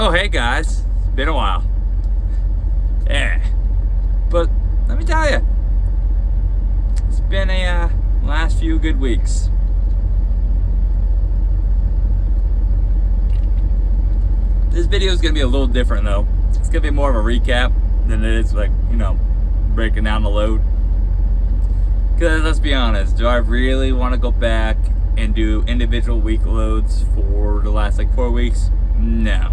Oh, hey guys, it's been a while. Yeah, but let me tell you, it's been a last few good weeks. This video is gonna be a little different though. It's gonna be more of a recap than it is breaking down the load. Because let's be honest, do I really want to go back and do individual week loads for the last 4 weeks? No.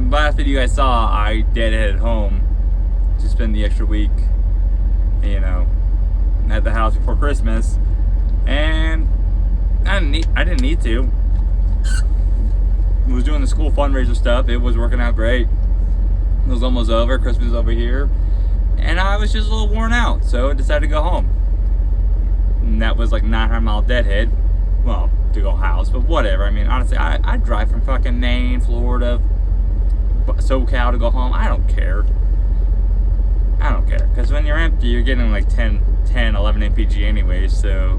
Last video you guys saw, I deadheaded home to spend the extra week, at the house before Christmas, and I didn't need to. I was doing the school fundraiser stuff. It was working out great. It was almost over. Christmas was over here, and I was just a little worn out, so I decided to go home. And that was 900-mile deadhead. Well, to go house, but whatever. I mean, honestly, I drive from fucking Maine, Florida, SoCal to go home. I don't care. Because when you're empty, you're getting 10, 11 mpg anyways, so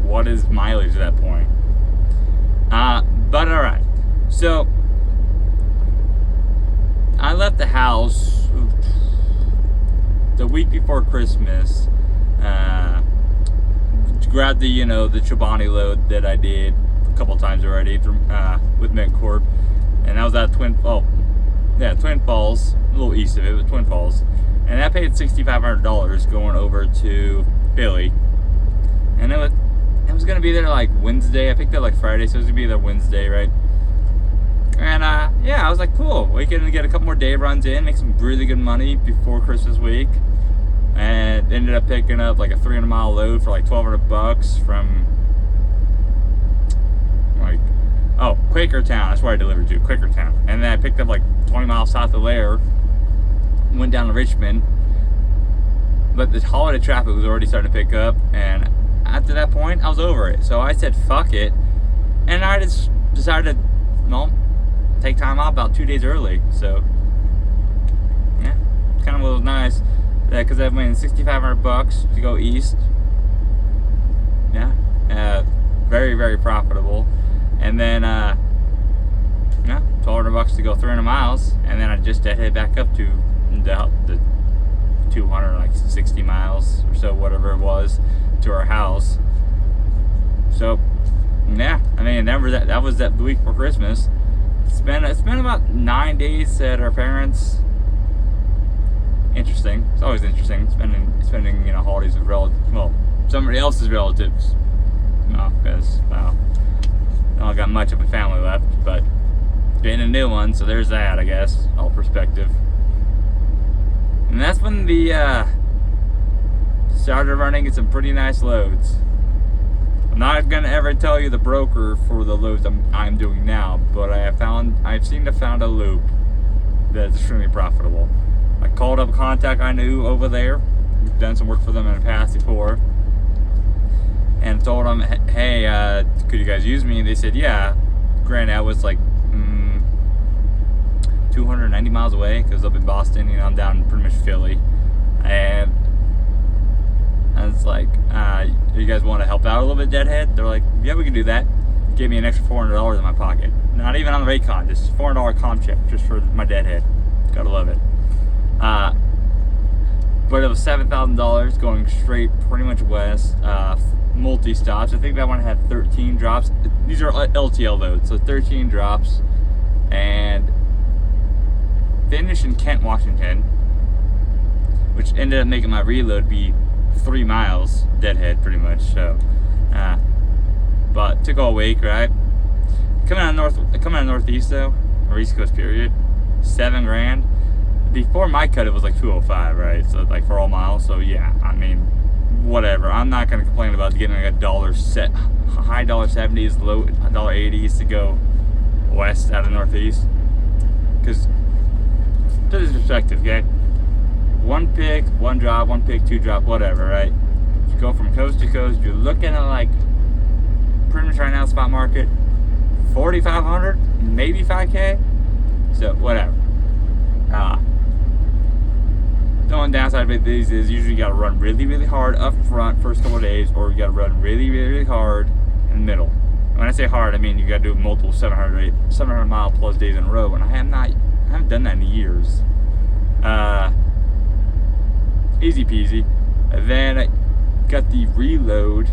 what is mileage at that point? But alright. So, I left the house the week before Christmas, grabbed the Chobani load that I did a couple times already with MedCorp, and I was at Twin Falls, a little east of it, but Twin Falls, and I paid $6,500 going over to Philly, and it was gonna be there Wednesday. I picked up Friday, so it was gonna be there Wednesday, right? And I was cool, we can get a couple more day runs in, make some really good money before Christmas week. And ended up picking up a 300-mile load for $1,200 from Quakertown. That's where I delivered to, Quakertown. And then I picked up 20 miles south of there, went down to Richmond. But the holiday traffic was already starting to pick up, and after that point, I was over it. So I said, fuck it. And I just decided to, take time out about 2 days early. So, yeah, it's kind of was nice. Because I went $6,500 to go east. Yeah, very, very profitable. And then, $1,200 to go 300 miles. And then I just head back up to the 260 miles or so, whatever it was, to our house. So, yeah, I mean, that was that week before Christmas. It's been about 9 days at our parents'. Interesting. It's always interesting spending holidays with somebody else's relatives. Because I don't got much of a family left, but getting a new one, so there's that, I guess, all perspective. And that's when the started running some pretty nice loads. I'm not gonna ever tell you the broker for the loads I'm doing now, but I've seemed to found a loop that's extremely profitable. I called up a contact I knew over there. We've done some work for them in the past before. And told them, hey, could you guys use me? They said, yeah. Granted, I was 290 miles away, because up in Boston, I'm down in pretty much Philly. And I was you guys want to help out a little bit, Deadhead? They're like, yeah, we can do that. Gave me an extra $400 in my pocket. Not even on the Raycon, just $400 comp check just for my Deadhead. Gotta love it. But it was $7,000 going straight pretty much west, multi-stops. I think that one had 13 drops. These are LTL loads, so 13 drops, and finished in Kent, Washington, which ended up making my reload be 3 miles deadhead pretty much. So, but took all week, right? Coming out of Northeast though, or East Coast period, $7,000. Before my cut, it was 205, right? So for all miles. So yeah, I mean, whatever. I'm not gonna complain about getting high $70s, low $80s to go west out of Northeast. Because put this in perspective, okay? One pick, one drop, one pick, two drop, whatever, right? You go from coast to coast. You're looking at pretty much right now spot market 4,500, maybe 5K. So whatever. The only downside of these is usually you got to run really, really hard up front first couple of days, or you got to run really, really, really hard in the middle. When when I say hard, I mean you got to do multiple 700 mile plus days in a row, and I haven't done that in years. Easy peasy. And then I got the reload.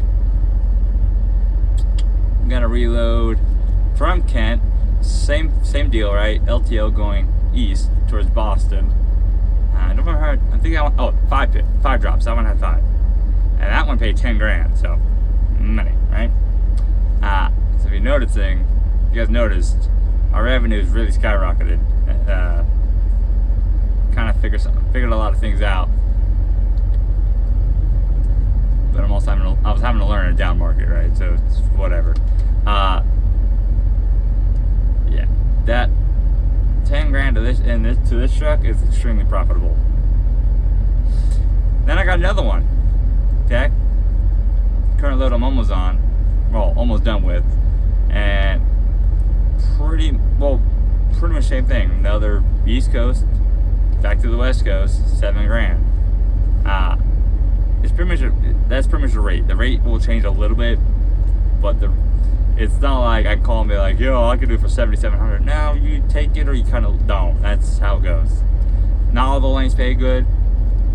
I'm gonna reload from Kent. Same deal, right? LTL going east towards Boston. I don't remember how. I think I want. Oh, five drops. That one had 5, and that one paid 10 grand. So money, right? So if you're noticing, you guys noticed, our revenue has really skyrocketed. Kind of figured a lot of things out, but I was having to learn a down market, right? So it's whatever. Yeah, that 10 grand to this truck is extremely profitable. Then I got another one. Okay, current load I'm almost on, well, almost done with, and pretty much same thing. Another East Coast back to the West Coast, 7 grand. It's pretty much that's pretty much the rate. The rate will change a little bit, but it's not like I call and be like, yo, I can do it for 7,700. No, you take it or you kind of don't. That's how it goes. Not all the lanes pay good.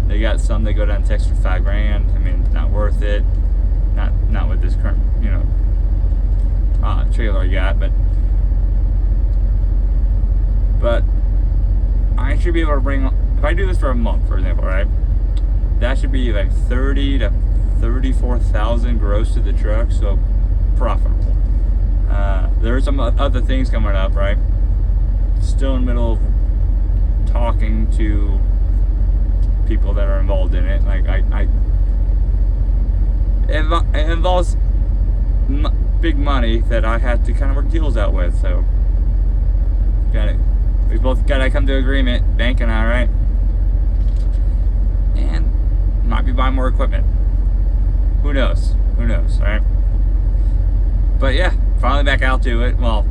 They got some that go down to extra 5 grand. I mean, not worth it. Not with this current, trailer I got, but I should be able to bring, if I do this for a month, for example, right? That should be like 30 to 34,000 gross to the truck, so profitable. There are some other things coming up, right? Still in the middle of talking to people that are involved in it. Like it involves big money that I had to kind of work deals out with. So we both got to come to agreement, bank and I, right? And might be buying more equipment. Who knows? Right? But yeah, finally back out to it. Well,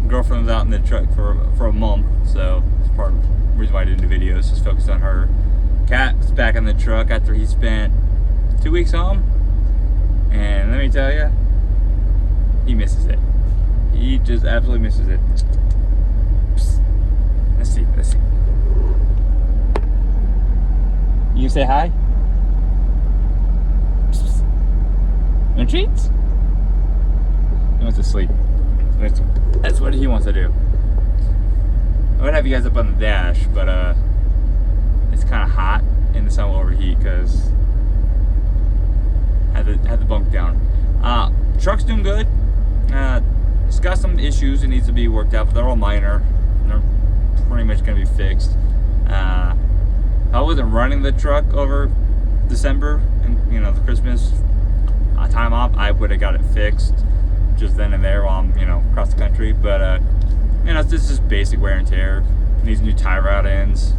girlfriend was out in the truck for a month, so it's part of the reason why I didn't do videos. Just focused on her. Cat was back in the truck after he spent 2 weeks home, and let me tell you, he misses it. He just absolutely misses it. Psst. Let's see. You can say hi? Psst. Want treats? He wants to sleep. That's what he wants to do. I would have you guys up on the dash, but it's kind of hot and the sun will overheat because I had the bunk down. Truck's doing good. It's got some issues it needs to be worked out, but they're all minor. They're pretty much going to be fixed. I wasn't running the truck over December and the Christmas time off, I would have got it fixed just then and there while I'm across the country. But it's just basic wear and tear. Needs new tie rod ends,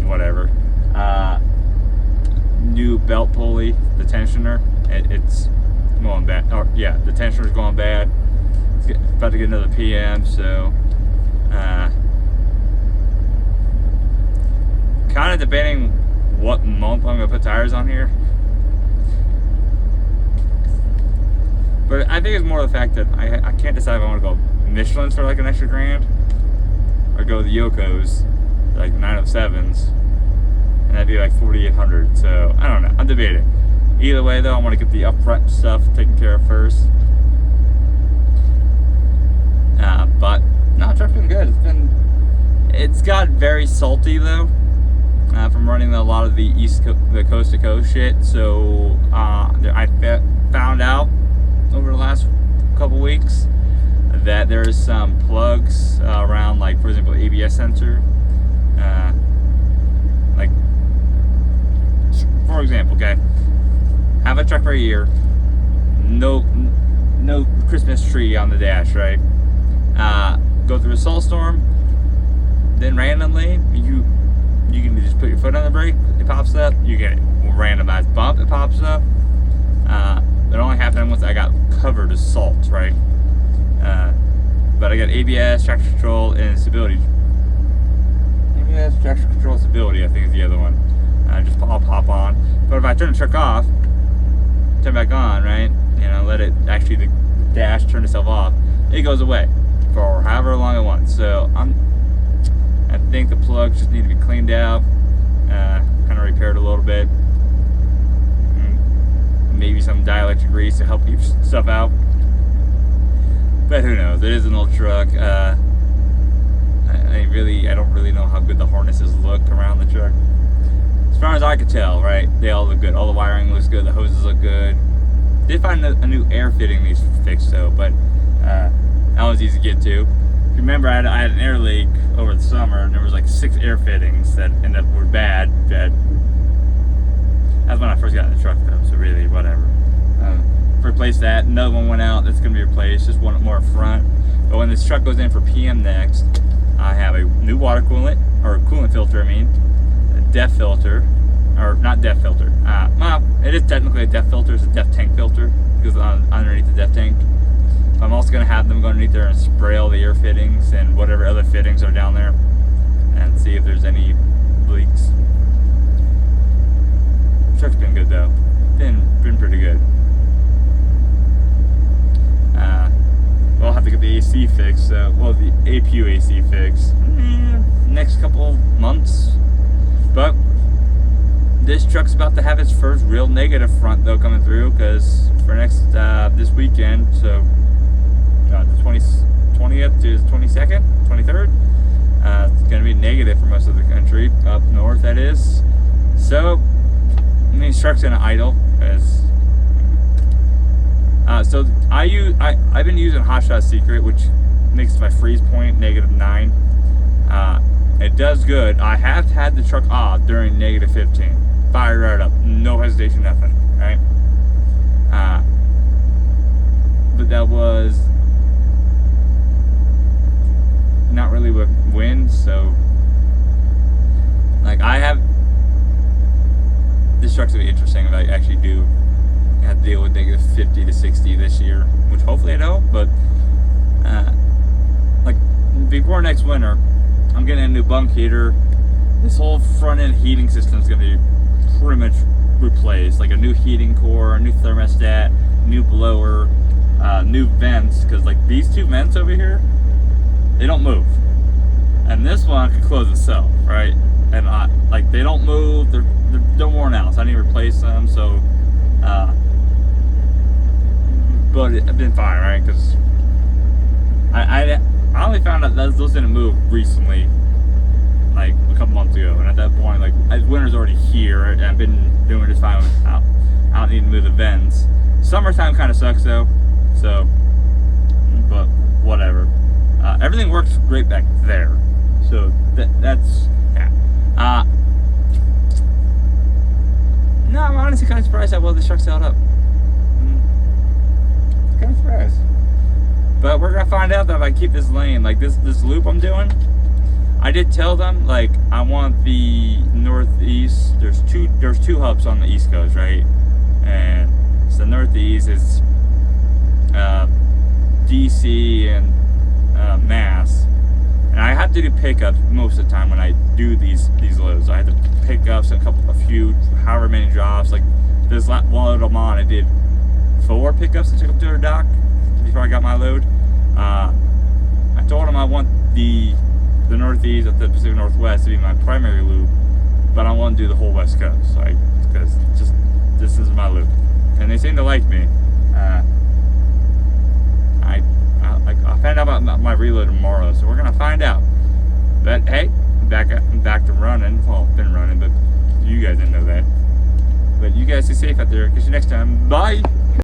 whatever. New belt pulley, the tensioner, it's going bad. The tensioner's going bad. It's about to get another PM, so kind of debating what month I'm gonna put tires on here. But I think it's more the fact that I can't decide if I want to go Michelin's for like an extra grand or go the Yokos, like 907s, and that'd be like 4,800. So I don't know. I'm debating. Either way, though, I want to get the upfront stuff taken care of first. But no, the truck's been good. It's got very salty though, from running a lot of the the coast to coast shit. So I found out over the last couple weeks that there's some plugs around, like for example, ABS sensor. Like for example, okay, have a truck for a year, no Christmas tree on the dash, right? Go through a salt storm, then randomly you can just put your foot on the brake, it pops up. You get a randomized bump, it pops up. It only happened once I got covered with salt, right? But I got ABS, traction control, and stability. ABS, traction control, and stability, I think is the other one. I'll pop on. But if I turn the truck off, turn back on, right? Let it actually, the dash turn itself off, it goes away for however long it wants. So I think the plugs just need to be cleaned out, kind of repaired a little bit, maybe some dielectric grease to help keep stuff out. But who knows? It is an old truck. I don't really know how good the harnesses look around the truck. As far as I could tell, right? They all look good. All the wiring looks good. The hoses look good. Did find a new air fitting needs fixed though, but that was easy to get to. If you remember, I had an air leak over the summer, and there was like 6 air fittings that ended up were bad. That's when I first got in the truck though, so really whatever. Replace that. Another one went out. That's gonna be replaced. Just one more up front. But when this truck goes in for PM next, I have a new water coolant, or coolant filter. I mean, a DEF filter, or not DEF filter. Well, it is technically a DEF filter. It's a DEF tank filter because underneath the DEF tank. I'm also gonna have them go underneath there and spray all the air fittings and whatever other fittings are down there, and see if there's any leaks. The truck's been good though. Been pretty good. We'll have to get the AC fixed. Well, the APU AC fixed next couple months. But this truck's about to have its first real negative front though coming through, because for next this weekend, so the 20th to 22nd, 23rd, it's going to be negative for most of the country, up north that is. So I mean, this truck's gonna idle as. So I've been using Hot Shot Secret, which makes my freeze point -9. It does good. I have had the truck off during -15. Fire right up, no hesitation, nothing. Right. But that was not really with wind, so like this truck's gonna be interesting if I actually do have to deal with -50 to 60 this year, which hopefully I don't, but like before next winter, I'm getting a new bunk heater. This whole front end heating system is gonna be pretty much replaced, like a new heating core, a new thermostat, new blower, new vents, because like these 2 vents over here, they don't move, and this one could close itself, right? And like they don't move, they're worn out, so I need to replace them. So but I've been fine, right? Because I only found out that those didn't move recently, like a couple months ago, and at that point, like winter's already here, and I've been doing just fine without. I don't need to move the vents. Summertime kind of sucks though, so but whatever. Everything works great back there, so that's yeah. No, I'm honestly kind of surprised how well this truck's held up. Kind of surprised. But we're gonna find out that if I keep this lane, like this loop I'm doing. I did tell them, like, I want the northeast. There's two hubs on the East Coast, right? And so the northeast is DC and Mass. And I have to do pickups most of the time when I do these loads. I had to pick up a few, however many drops. Like this one load I'm on, I did 4 pickups to take up to her dock before I got my load. I told him I want the northeast of the Pacific Northwest to be my primary loop, but I want to do the whole West Coast, like, because just this is my loop, and they seem to like me. I'll find out about my reload tomorrow, so we're gonna find out. But hey, I'm back to running. Well, been running, but you guys didn't know that. But you guys stay safe out there. Catch you next time. Bye.